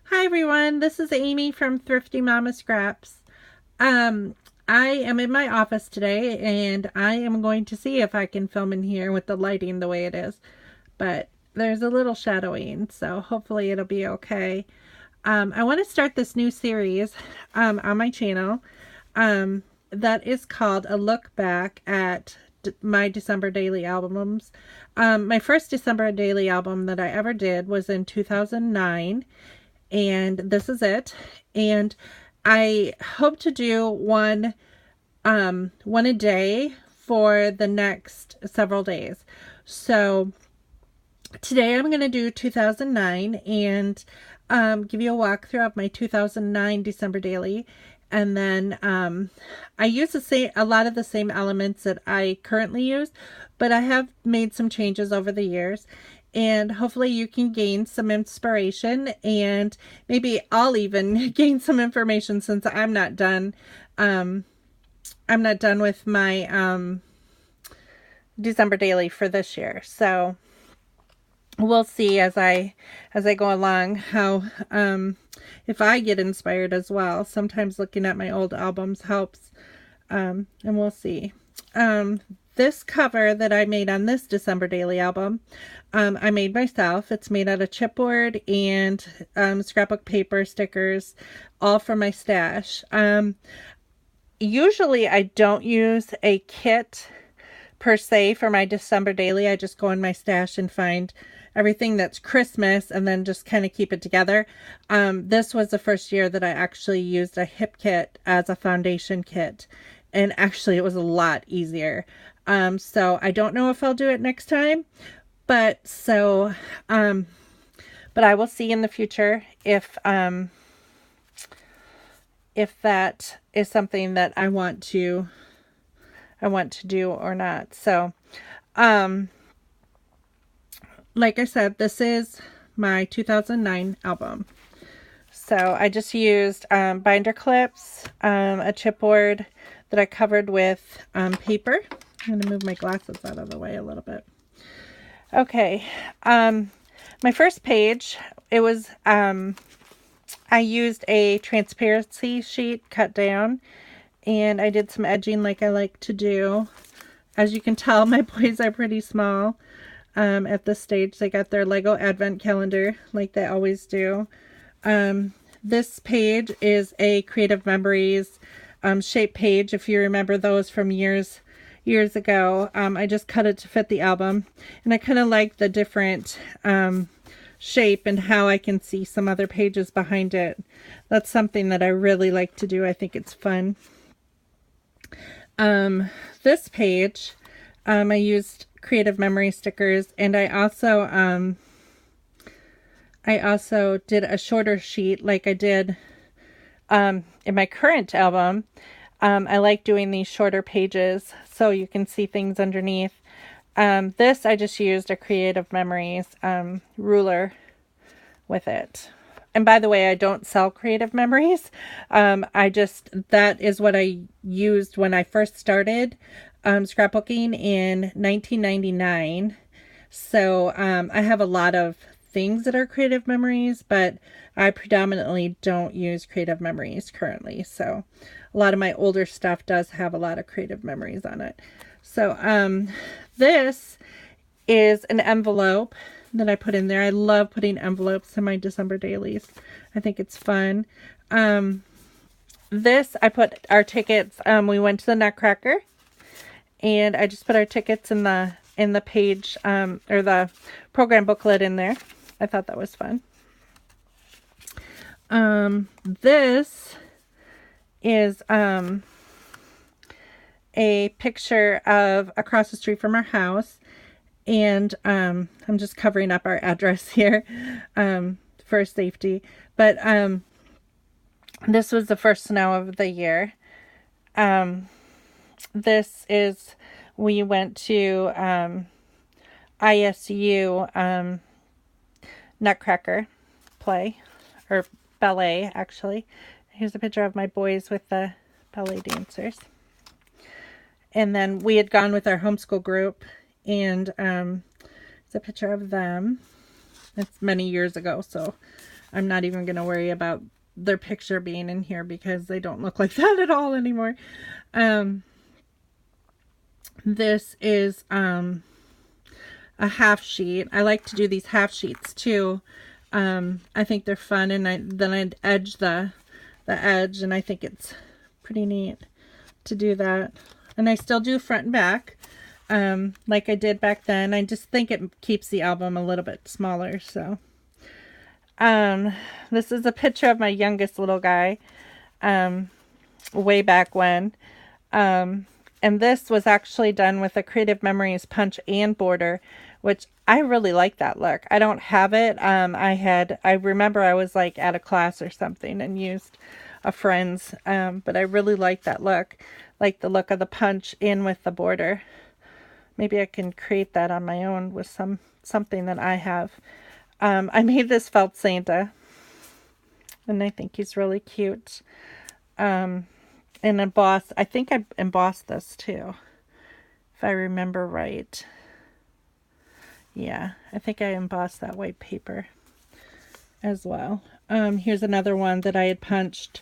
Hi everyone, this is Amy from Thrifty Mama Scraps. Um, I am in my office today and I am going to see if I can film in here with the lighting the way it is. But there's a little shadowing, so hopefully it'll be okay. I want to start this new series on my channel that is called A Look Back at my December daily albums. My first December daily album that I ever did was in 2009, and this is it. And I hope to do one a day for the next several days. So today I'm going to do 2009 and give you a walkthrough of my 2009 December daily. And then I use a lot of the same elements that I currently use, but I have made some changes over the years. And hopefully you can gain some inspiration, and maybe I'll even gain some information since I'm not done. I'm not done with my December daily for this year. So we'll see as I go along how if I get inspired as well. Sometimes looking at my old albums helps, and we'll see. This cover that I made on this December daily album, I made myself. It's made out of chipboard and scrapbook paper, stickers, all from my stash. Usually I don't use a kit per se for my December daily. I just go in my stash and find everything that's Christmas and then just kind of keep it together. This was the first year that I actually used a hip kit as a foundation kit, and actually it was a lot easier. So I don't know if I'll do it next time, but I will see in the future if that is something that I want to do or not. So, like I said, this is my 2009 album. So I just used binder clips, a chipboard that I covered with paper. I'm going to move my glasses out of the way a little bit. Okay, my first page, it was, I used a transparency sheet cut down, and I did some edging like I like to do. As you can tell, my boys are pretty small at this stage. They got their Lego advent calendar like they always do. This page is a Creative Memories shape page, if you remember those from years ago. I just cut it to fit the album, and I kind of like the different shape and how I can see some other pages behind it. That's something that I really like to do. I think it's fun. This page, I used Creative Memory stickers, and I also did a shorter sheet like I did in my current album. I like doing these shorter pages so you can see things underneath. This, I just used a Creative Memories ruler with it. And by the way, I don't sell Creative Memories. That is what I used when I first started scrapbooking in 1999. So I have a lot of things that are Creative Memories, but I predominantly don't use Creative Memories currently. So a lot of my older stuff does have a lot of Creative Memories on it. So this is an envelope that I put in there. I love putting envelopes in my December dailies. I think it's fun. This, I put our tickets. We went to the Nutcracker, and I just put our tickets in the page or the program booklet in there. I thought that was fun. This is a picture of across the street from our house, and I'm just covering up our address here for safety. But this was the first snow of the year. This is, we went to ISU Nutcracker play, or ballet actually. Here's a picture of my boys with the ballet dancers. And then we had gone with our homeschool group, and it's a picture of them. It's many years ago, so I'm not even going to worry about their picture being in here because they don't look like that at all anymore. This is a half sheet. I like to do these half sheets too. I think they're fun, and then I'd edge the edge, and I think it's pretty neat to do that. And I still do front and back, like I did back then. I just think it keeps the album a little bit smaller. So this is a picture of my youngest little guy, way back when. And this was actually done with a Creative Memories punch and border, which I really like that look. I don't have it. I remember I was like at a class or something and used a friend's, but I really like that look. Like the look of the punch in with the border. Maybe I can create that on my own with something that I have. I made this felt Santa, and I think he's really cute. And embossed, I think I embossed this too, if I remember right. Yeah, I think I embossed that white paper as well. Here's another one that I had punched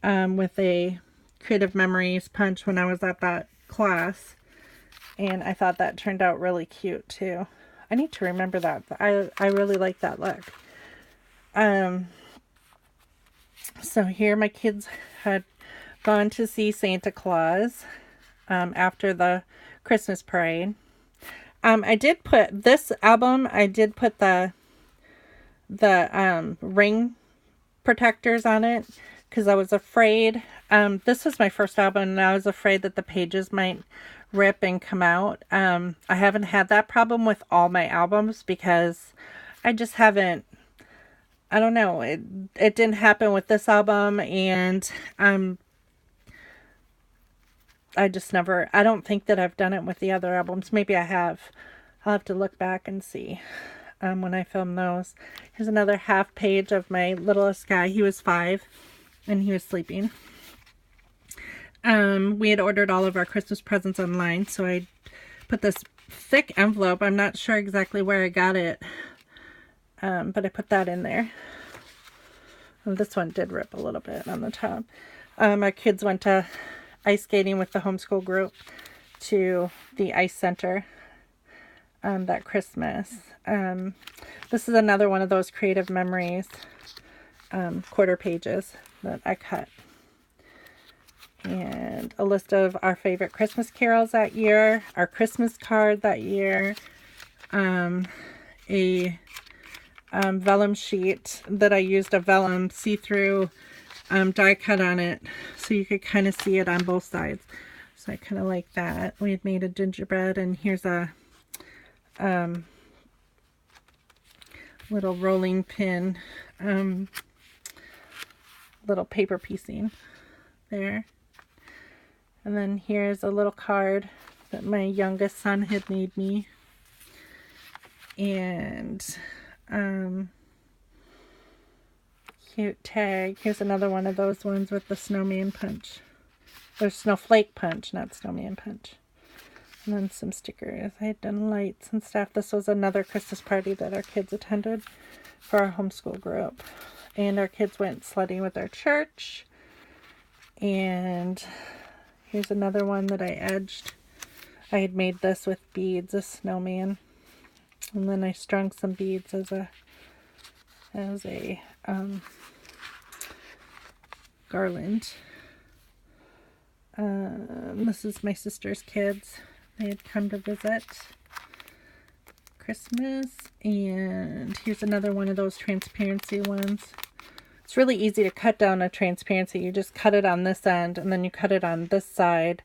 with a Creative Memories punch when I was at that class, and I thought that turned out really cute too. I need to remember that. I really like that look. So here my kids had gone to see Santa Claus after the Christmas parade. I did put this album, I did put the ring protectors on it because I was afraid. This was my first album, and I was afraid that the pages might rip and come out. I haven't had that problem with all my albums because I just haven't, I don't know, it didn't happen with this album, and I just never, I don't think that I've done it with the other albums. Maybe I have. I'll have to look back and see when I film those. Here's another half page of my littlest guy. He was 5 and he was sleeping. We had ordered all of our Christmas presents online, so I put this thick envelope. I'm not sure exactly where I got it, but I put that in there. And this one did rip a little bit on the top. Our kids went to ice skating with the homeschool group to the ice center that Christmas. This is another one of those Creative Memories quarter pages that I cut. And a list of our favorite Christmas carols that year, our Christmas card that year, a vellum sheet that I used a vellum see-through die cut on it so you could kind of see it on both sides. So I kind of like that. We had made a gingerbread, and here's a little rolling pin, little paper piecing there. And then here's a little card that my youngest son had made me. And cute tag. Here's another one of those ones with the snowman punch. Or snowflake punch, not snowman punch. And then some stickers. I had done lights and stuff. This was another Christmas party that our kids attended for our homeschool group. And our kids went sledding with our church. And here's another one that I edged. I had made this with beads, a snowman. And then I strung some beads as a garland. This is my sister's kids. They had come to visit Christmas. And here's another one of those transparency ones. It's really easy to cut down a transparency. You just cut it on this end, and then you cut it on this side,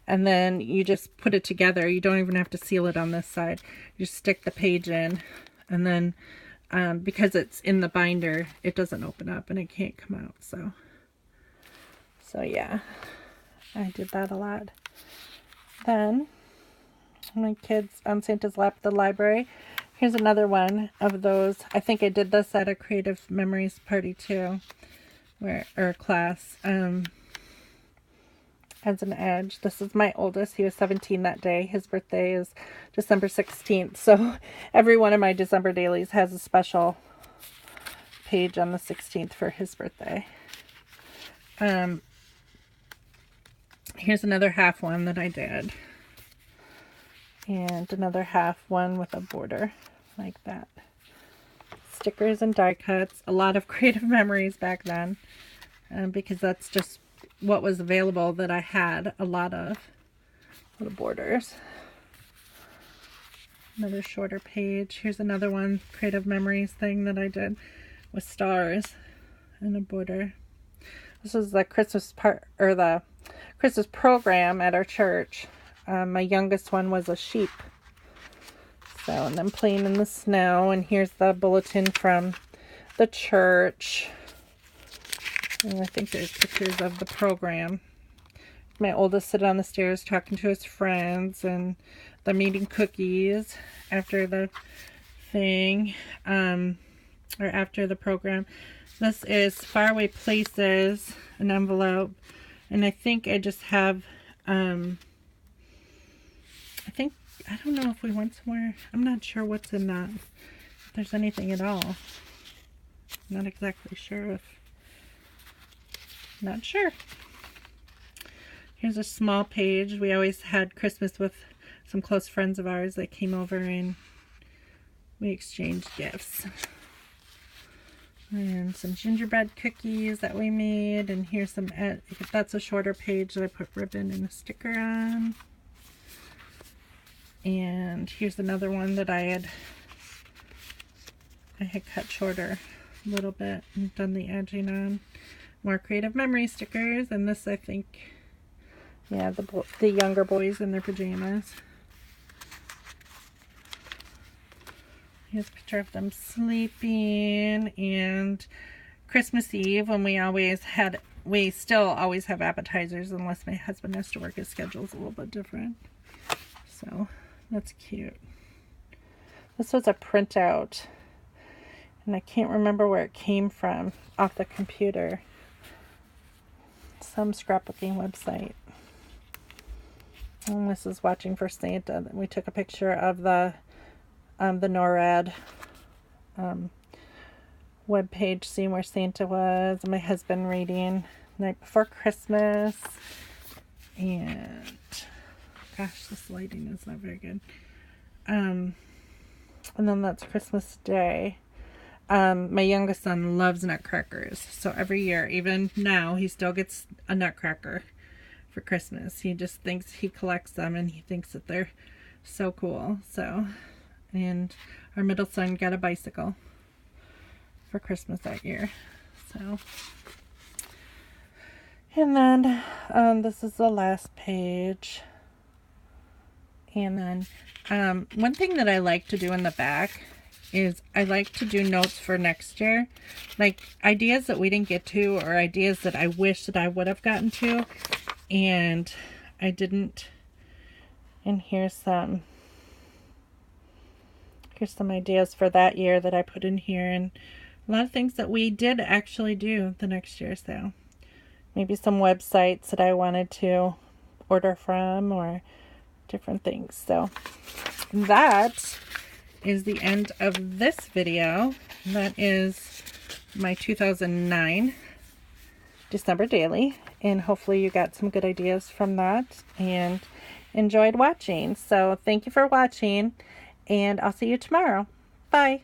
and then you just put it together. You don't even have to seal it on this side. You just stick the page in, and then because it's in the binder, it doesn't open up and it can't come out. So yeah, I did that a lot. Then my kids on Santa's lap at the library. Here's another one of those. I think I did this at a Creative Memories party too, or class. As an edge. This is my oldest. He was 17 that day. His birthday is December 16th. So every one of my December dailies has a special page on the 16th for his birthday. Here's another half one that I did. And another half one with a border like that. Stickers and die cuts. A lot of creative memories back then. Because that's just what was available that I had a lot of. Little borders. Another shorter page. Here's another one, creative memories thing that I did with stars and a border. This is the Christmas part, or the Christmas program at our church. My youngest one was a sheep. So, and then playing in the snow. And here's the bulletin from the church. And I think there's pictures of the program. My oldest sitting on the stairs talking to his friends, and them eating cookies after the thing, or after the program. This is Faraway Places, an envelope, and I think I just have, I don't know if we went somewhere. I'm not sure what's in that, if there's anything at all. Not exactly sure if, not sure. Here's a small page. We always had Christmas with some close friends of ours that came over and we exchanged gifts. And some gingerbread cookies that we made. And here's some, that's a shorter page that I put ribbon and a sticker on. And here's another one that I had cut shorter a little bit and done the edging on. More creative memory stickers. And this, I think, yeah, the younger boys in their pajamas. Here's a picture of them sleeping. And Christmas Eve, when we still always have appetizers unless my husband has to work. His schedule's a little bit different. So that's cute. This was a printout, and I can't remember where it came from off the computer. Some scrapbooking website. And this is Watching for Santa. We took a picture of the NORAD web page, seeing where Santa was, and my husband reading Night Before Christmas. And gosh, this lighting is not very good. And then that's Christmas Day. My youngest son loves nutcrackers, so every year, even now, he still gets a nutcracker for Christmas. He just thinks he collects them, and he thinks that they're so cool. So, and our middle son got a bicycle for Christmas that year. So, and then this is the last page. And then one thing that I like to do in the back is I like to do notes for next year, like ideas that we didn't get to, or ideas that I wish that I would have gotten to and I didn't. And here's some ideas for that year that I put in here, and a lot of things that we did actually do the next year. So maybe some websites that I wanted to order from, or different things. So that is the end of this video. That is my 2009 December daily, and hopefully you got some good ideas from that and enjoyed watching. So thank you for watching, and I'll see you tomorrow. Bye.